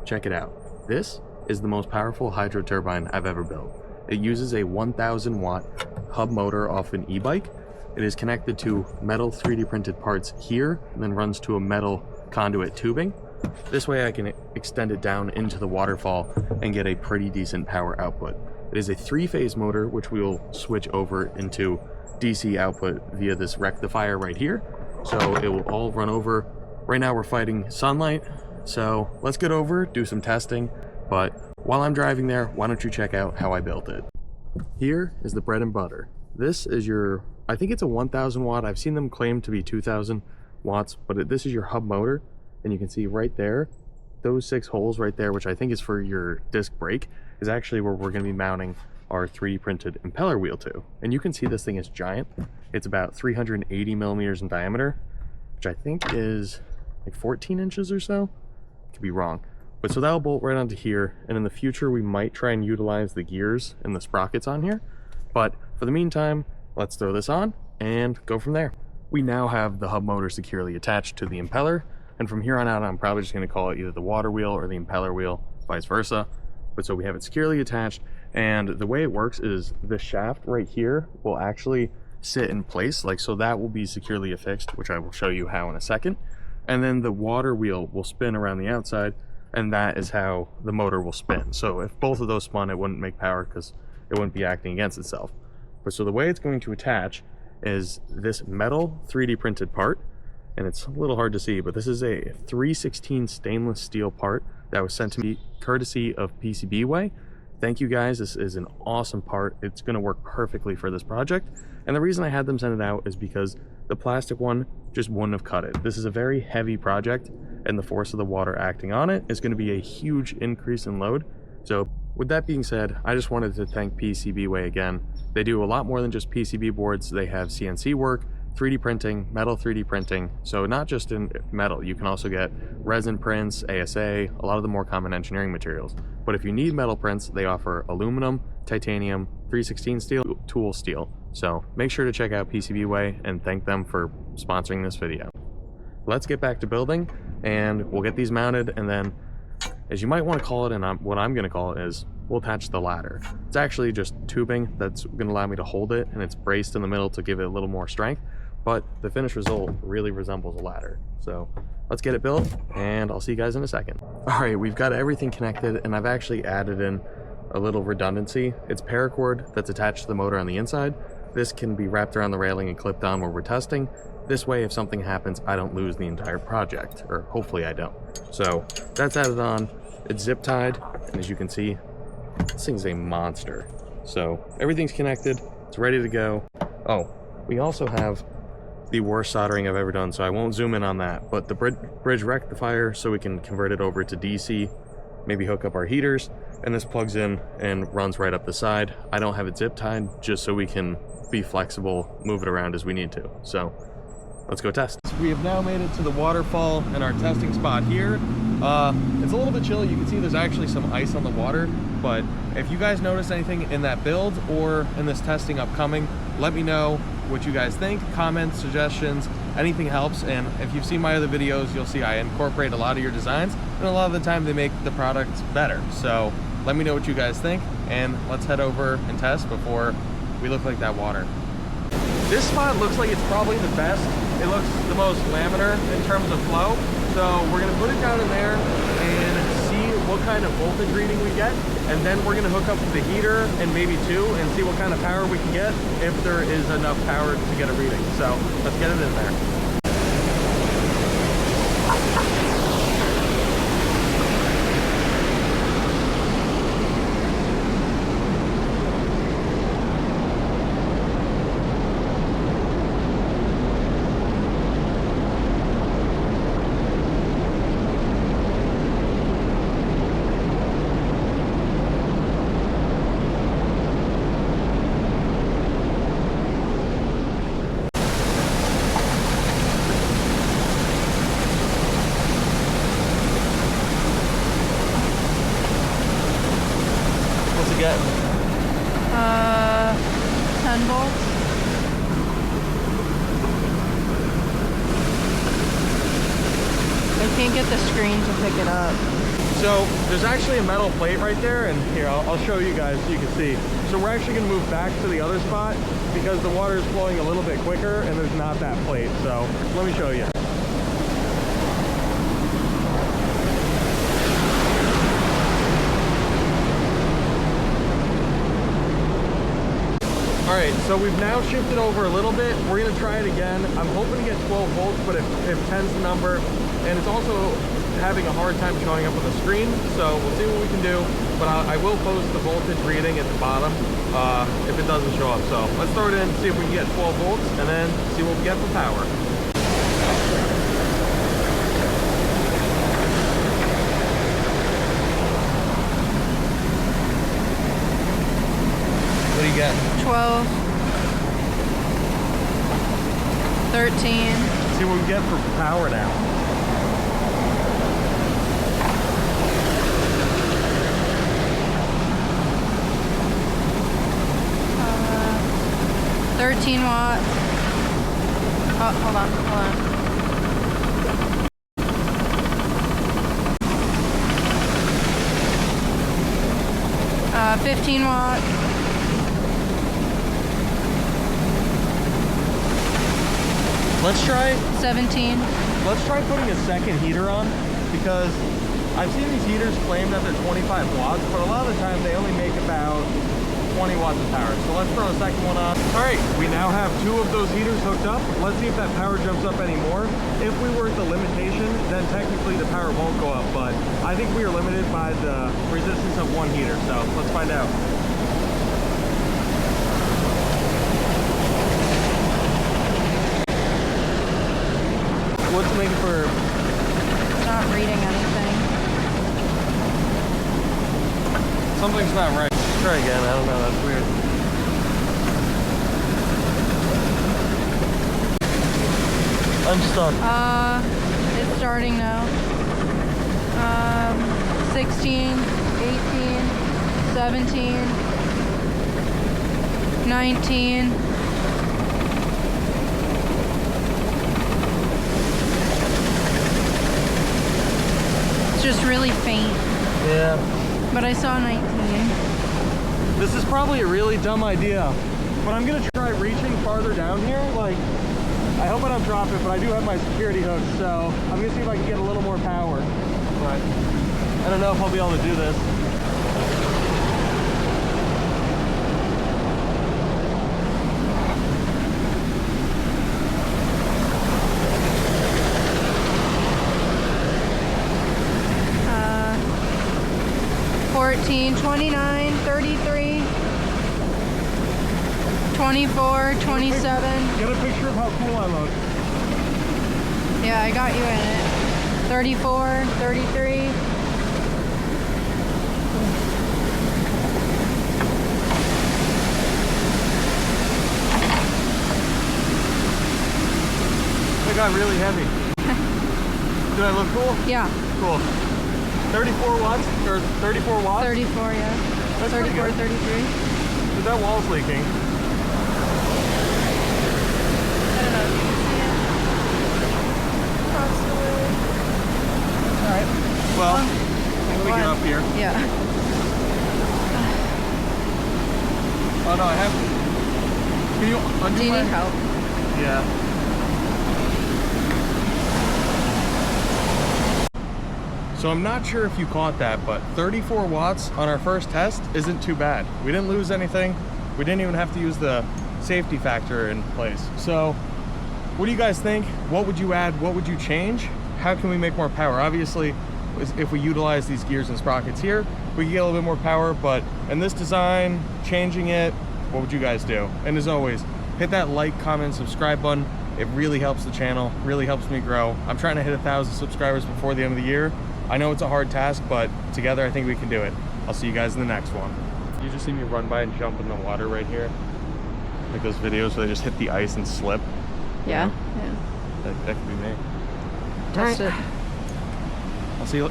check it out. This is the most powerful hydro turbine I've ever built. It uses a 1000 watt hub motor off an e-bike. It is connected to metal 3D printed parts here, and then runs to a metal conduit tubing. This way I can extend it down into the waterfall and get a pretty decent power output. It is a 3-phase motor, which we will switch over into DC output via this rectifier right here. So it will all run over. Right now we're fighting sunlight, so let's get over, do some testing. But while I'm driving there, why don't you check out how I built it. Here is the bread and butter. This is your, I think it's a 1000 watt. I've seen them claim to be 2000 watts, but this is your hub motor. And you can see right there, those 6 holes right there, which I think is for your disc brake, is actually where we're gonna be mounting our 3D printed impeller wheel to. And you can see this thing is giant. It's about 380 millimeters in diameter, which I think is like 14 inches or so. Could be wrong. But so that'll bolt right onto here. And in the future, we might try and utilize the gears and the sprockets on here. But for the meantime, let's throw this on and go from there. We now have the hub motor securely attached to the impeller. And from here on out, I'm probably just going to call it either the water wheel or the impeller wheel, vice versa. But so we have it securely attached. And the way it works is the shaft right here will actually sit in place. Like, so that will be securely affixed, which I will show you how in a second. And then the water wheel will spin around the outside, and that is how the motor will spin. So if both of those spun, it wouldn't make power because it wouldn't be acting against itself. But so the way it's going to attach is this metal 3D printed part. And it's a little hard to see, but this is a 3/16 stainless steel part that was sent to me courtesy of PCBWay. Thank you guys, this is an awesome part. It's gonna work perfectly for this project. And the reason I had them send it out is because the plastic one just wouldn't have cut it. This is a very heavy project, and the force of the water acting on it is gonna be a huge increase in load. So with that being said, I just wanted to thank PCBWay again. They do a lot more than just PCB boards. They have CNC work, 3D printing, metal 3D printing. So not just in metal, you can also get resin prints, ASA, a lot of the more common engineering materials. But if you need metal prints, they offer aluminum, titanium, 3/16 steel, tool steel. So make sure to check out PCBWay and thank them for sponsoring this video. Let's get back to building and we'll get these mounted, and then, as you might want to call it, and what I'm gonna call it is, we'll attach the ladder. It's actually just tubing that's gonna allow me to hold it, and it's braced in the middle to give it a little more strength. But the finished result really resembles a ladder. So let's get it built, and I'll see you guys in a second. All right, we've got everything connected, and I've actually added in a little redundancy. It's paracord that's attached to the motor on the inside. This can be wrapped around the railing and clipped on where we're testing. This way, if something happens, I don't lose the entire project, or hopefully I don't. So that's added on. It's zip tied, and as you can see, this thing's a monster. So everything's connected, it's ready to go. Oh, we also have the worst soldering I've ever done, so I won't zoom in on that, but the bridge rectifier, so we can convert it over to DC, maybe hook up our heaters, and this plugs in and runs right up the side. I don't have it zip tied, just so we can be flexible, move it around as we need to. So let's go test. We have now made it to the waterfall in our testing spot here. It's a little bit chilly. You can see there's actually some ice on the water, but if you guys notice anything in that build or in this testing upcoming, let me know what you guys think. Comments, suggestions, anything helps. And if you've seen my other videos, you'll see I incorporate a lot of your designs, and a lot of the time they make the product better. So let me know what you guys think, and let's head over and test before we look like that water. This spot looks like it's probably the best. It looks the most laminar in terms of flow. So we're gonna put it down in there and see what kind of voltage reading we get. And then we're gonna hook up the heater and maybe two and see what kind of power we can get, if there is enough power to get a reading. So let's get it in there. Getting? 10 volts. I can't get the screen to pick it up. So there's actually a metal plate right there, and here, I'll show you guys so you can see. So we're actually gonna move back to the other spot because the water is flowing a little bit quicker and there's not that plate. So let me show you. All right, so we've now shifted over a little bit. We're gonna try it again. I'm hoping to get 12 volts, but if 10's the number, and it's also having a hard time showing up on the screen, so we'll see what we can do. But I will post the voltage reading at the bottom if it doesn't show up. So let's throw it in, see if we can get 12 volts, and then see what we get for power. What do you got? 12, 13. Let's see what we get for power now. 13 watts. Oh, hold on. 15 watts. Let's try 17. Let's try putting a second heater on, because I've seen these heaters claimed that they're 25 watts, but a lot of the time they only make about 20 watts of power. So let's throw a second one on. All right, we now have 2 of those heaters hooked up. Let's see if that power jumps up anymore. If we were at the limitation, then technically the power won't go up, but I think we are limited by the resistance of 1 heater. So let's find out. What's it making for? It's not reading anything. Something's not right. Try again. I don't know. That's weird. I'm stuck. It's starting now. 16, 18, 17, 19. It's just really faint. Yeah. But I saw 19. This is probably a really dumb idea, but I'm gonna try reaching farther down here. Like, I hope I don't drop it, but I do have my security hook, so I'm gonna see if I can get a little more power. But I don't know if I'll be able to do this. Uh, 14, 29, 33, 24, 27. Get a picture of how cool I look. Yeah, I got you in it. 34, 33. It got really heavy. Do I look cool? Yeah. Cool. 34 watts? Or 34 watts? 34, yeah. That's 34, 33. But that wall's leaking. I don't know if you can see it. Possibly. Alright. Well, we get up here. Yeah. Oh no, I have. Can you undo Do you my... need help? Yeah. So I'm not sure if you caught that, but 34 watts on our first test isn't too bad. We didn't lose anything. We didn't even have to use the safety factor in place. So what do you guys think? What would you add? What would you change? How can we make more power? Obviously, if we utilize these gears and sprockets here, we can get a little bit more power, but in this design, changing it, what would you guys do? And as always, hit that like, comment, subscribe button. It really helps the channel, really helps me grow. I'm trying to hit 1,000 subscribers before the end of the year. I know it's a hard task, but together I think we can do it. I'll see you guys in the next one. You just see me run by and jump in the water right here. Like those videos where they just hit the ice and slip. Yeah. You know? Yeah. That could be me. Test it. I'll see you.